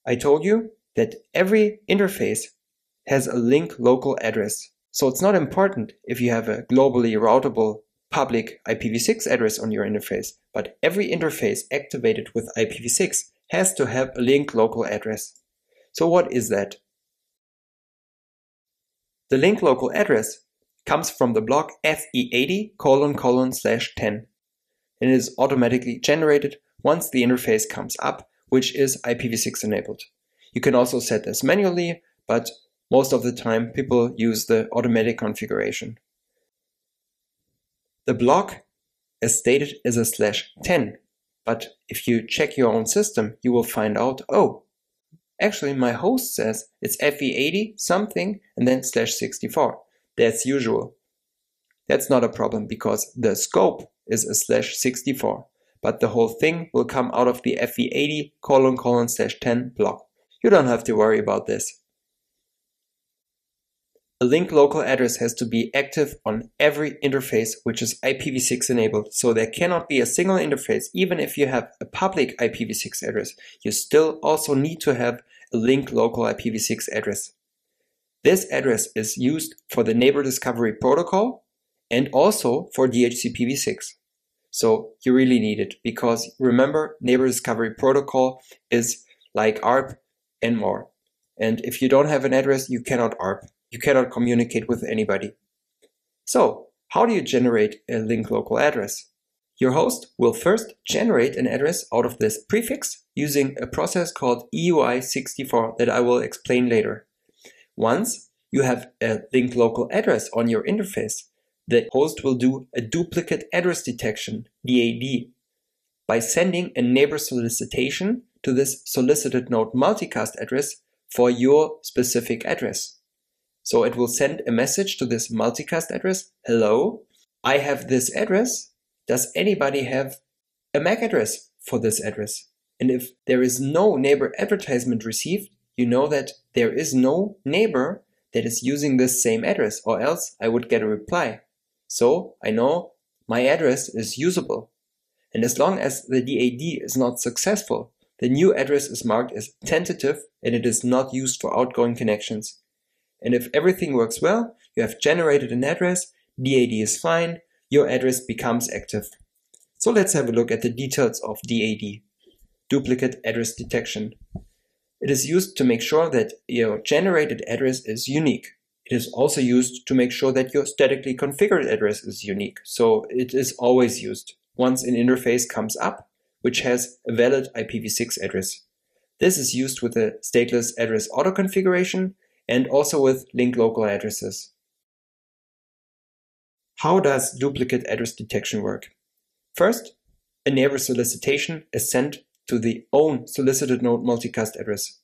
I told you that every interface has a link local address. So it's not important if you have a globally routable public IPv6 address on your interface, but every interface activated with IPv6 has to have a link local address. So what is that? The link local address comes from the block FE80::/10 and it is automatically generated once the interface comes up, which is IPv6 enabled. You can also set this manually, but most of the time people use the automatic configuration. The block, as stated, is a /10, but if you check your own system, you will find out, oh, actually my host says it's FE80 something and then /64. That's usual. That's not a problem because the scope is a /64, but the whole thing will come out of the FE80::/10 block. You don't have to worry about this. A link local address has to be active on every interface which is IPv6 enabled, so there cannot be a single interface. Even if you have a public IPv6 address, you still also need to have a link local IPv6 address. This address is used for the neighbor discovery protocol and also for DHCPv6. So you really need it because remember, neighbor discovery protocol is like ARP and more. And if you don't have an address, you cannot ARP. You cannot communicate with anybody. So, how do you generate a link local address? Your host will first generate an address out of this prefix using a process called EUI64 that I will explain later. Once you have a link local address on your interface, the host will do a duplicate address detection, DAD, by sending a neighbor solicitation to this solicited node multicast address for your specific address. So it will send a message to this multicast address. Hello, I have this address. Does anybody have a MAC address for this address? And if there is no neighbor advertisement received, you know that there is no neighbor that is using this same address, or else I would get a reply. So I know my address is usable. And as long as the DAD is not successful, the new address is marked as tentative and it is not used for outgoing connections. And if everything works well, you have generated an address, DAD is fine, your address becomes active. So let's have a look at the details of DAD, duplicate address detection. It is used to make sure that your generated address is unique. It is also used to make sure that your statically configured address is unique. So it is always used once an interface comes up, which has a valid IPv6 address. This is used with the stateless address auto configuration and also with link local addresses. How does duplicate address detection work? First, a neighbor solicitation is sent to the own solicited node multicast address.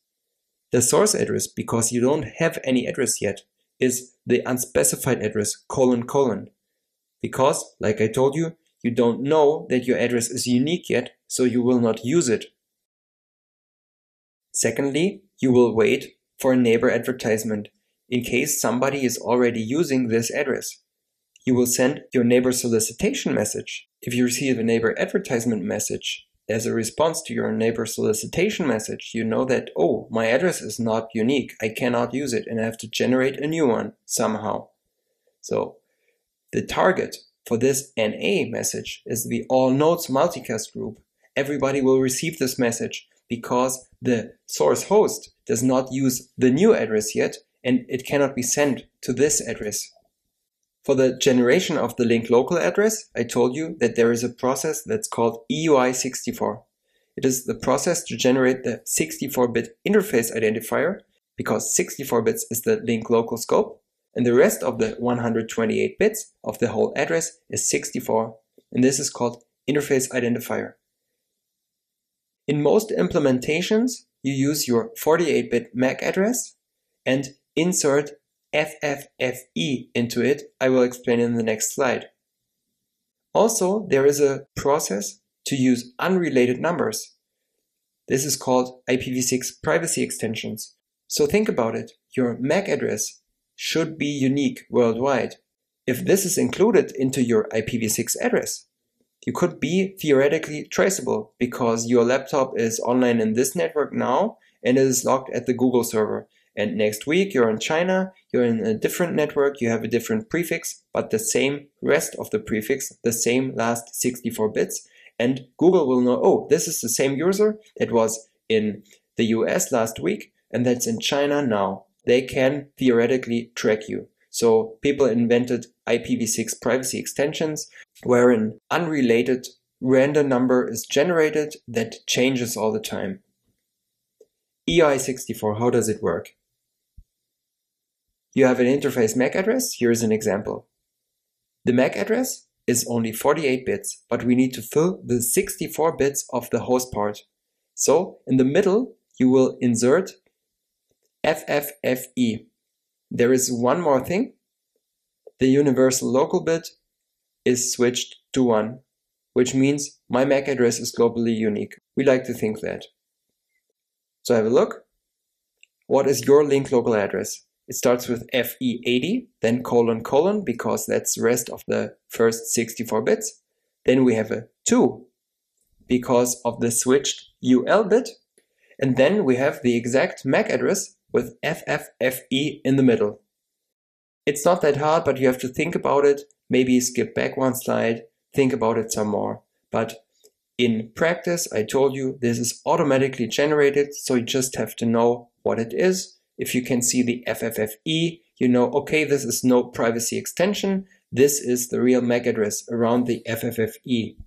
The source address, because you don't have any address yet, is the unspecified address : because, like I told you, you don't know that your address is unique yet, so you will not use it. Secondly, you will wait for a neighbor advertisement in case somebody is already using this address. You will send your neighbor solicitation message. If you receive a neighbor advertisement message as a response to your neighbor solicitation message, you know that, oh, my address is not unique. I cannot use it and I have to generate a new one somehow. So the target for this NA message is the all nodes multicast group. Everybody will receive this message because the source host does not use the new address yet and it cannot be sent to this address. For the generation of the link local address, I told you that there is a process that's called EUI64. It is the process to generate the 64-bit interface identifier, because 64 bits is the link local scope, and the rest of the 128 bits of the whole address is 64, and this is called interface identifier. In most implementations, you use your 48-bit MAC address and insert FFFE into it. I will explain in the next slide. Also, there is a process to use unrelated numbers. This is called IPv6 privacy extensions. So think about it. Your MAC address should be unique worldwide. If this is included into your IPv6 address, you could be theoretically traceable because your laptop is online in this network now and it is logged at the Google server. And next week you're in China, you're in a different network, you have a different prefix, but the same rest of the prefix, the same last 64 bits. And Google will know, oh, this is the same user that was in the US last week and that's in China now. They can theoretically track you. So people invented IPv6 privacy extensions where an unrelated random number is generated that changes all the time. EI64, how does it work? You have an interface MAC address. Here is an example. The MAC address is only 48 bits, but we need to fill the 64 bits of the host part. So in the middle, you will insert FFFE. There is one more thing. The universal local bit is switched to 1, which means my MAC address is globally unique. We like to think that. So have a look. What is your link local address? It starts with FE80, then colon, because that's the rest of the first 64 bits. Then we have a 2 because of the switched UL bit. And then we have the exact MAC address with FFFE in the middle. It's not that hard, but you have to think about it. Maybe skip back one slide, think about it some more. But in practice, I told you this is automatically generated, so you just have to know what it is. If you can see the FFFE, you know, okay, this is no privacy extension. This is the real MAC address around the FFFE.